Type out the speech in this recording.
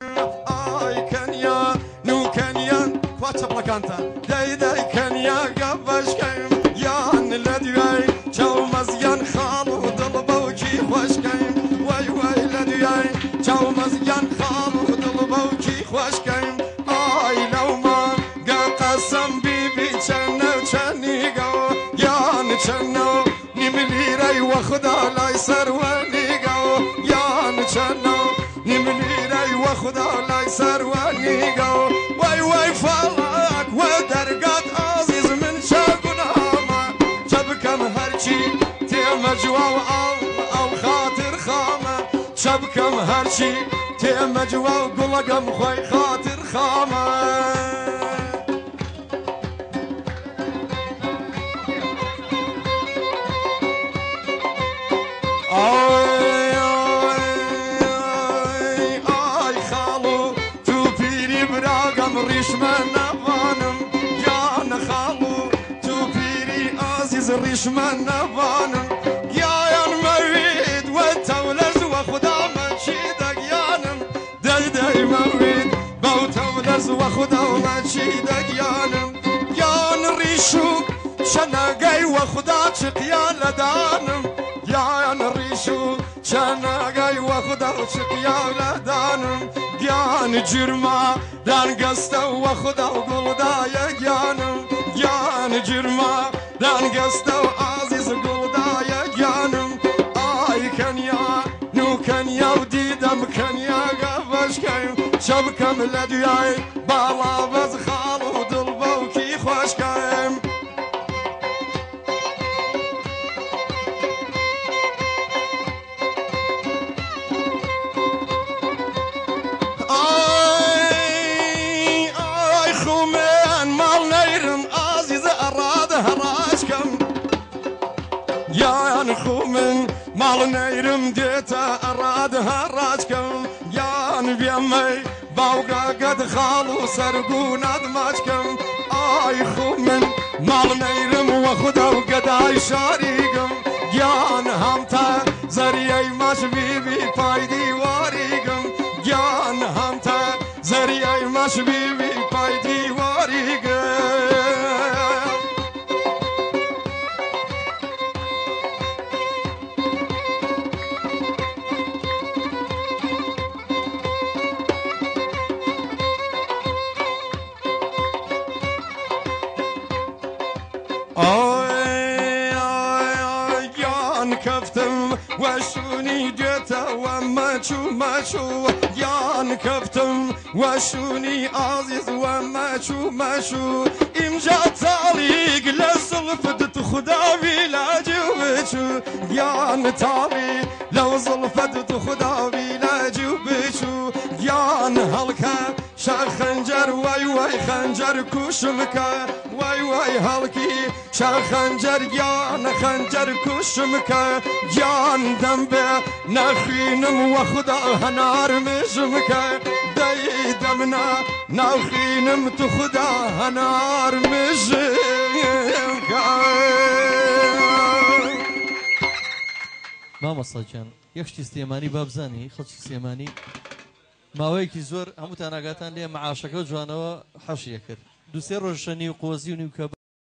آی کنیا نو کنیا کوچه پلاکانتا دی دی کنیا گفش کیم یان لدیای چاو مزیان خالو دل باوکی خوش کیم وای وای لدیای چاو مزیان خالو دل باوکی خوش کیم آی لو ما قسم بی بی چنو چنیگو یان چنو نیملیری و خدا لای سروانیگو یان چنو نیملیری و خدا لای سروانیگو وای وای فالک و درگات عزیز من شاگنامه چبکم هرچی تیم جواب او خاطر خامه چبکم هرچی تیم جواب گلگم خوی خاطر خامه ريش من نفانم يان مريد وتولز وخدا من شيدك يانم داي داي مريد بوتولز وخدا من شيدك يانم يان ريشو شناقي وخدا شقيا لدانم يان ريشو شناقي وخدا شقيا لدانم يان جرما دان قستا وخدا وقلدا يانم يان جرما دان قستا وعزيز قلدا يانم آي كنيا نو كنيا وديدم كنيا قفش كيم شبكم لدياي بالا بز خالو دلبوكي خوش كيم آي خومين مال نيرم عزيز أراد هراجكم يا نخومن مال نيرم ديتا أراد هراجكم يا نبيمي باوقا قد خالو سرقون أدماجكم آي خومن مال نيرم وخدا وقد آي شاريكم يا نهمتا زريعي ماش بيبي بايدي واريكم يا نهمتا زريعي ماش بيبي بايدي واريكم كفتم وشوني جيتا وماشو ماشو يان كفتم وشوني عزيز وماشو ماشو إمجا طريق لزلفت خدا بلا جوبشو يان طريق لو زلفت خدا بلا جوبشو يان هلكا شخنجر واي واي خنجر كوشمكا واي واي هلكي شخنجر يان خنجر كوشمكا يان دمبه نخينم وخدا هنار مجمكا داي دمنا نخينم تخدا هنار مجمكا ماما صاجان يخشي سليماني بابزاني خلشي سليماني ماوەیەکی زۆر هەمووتان ئاگاتان لێ مەعاشەکە و جوانەوە حەشیە کرد دووسێ ڕۆژ شەنی و قۆزی و نیوکە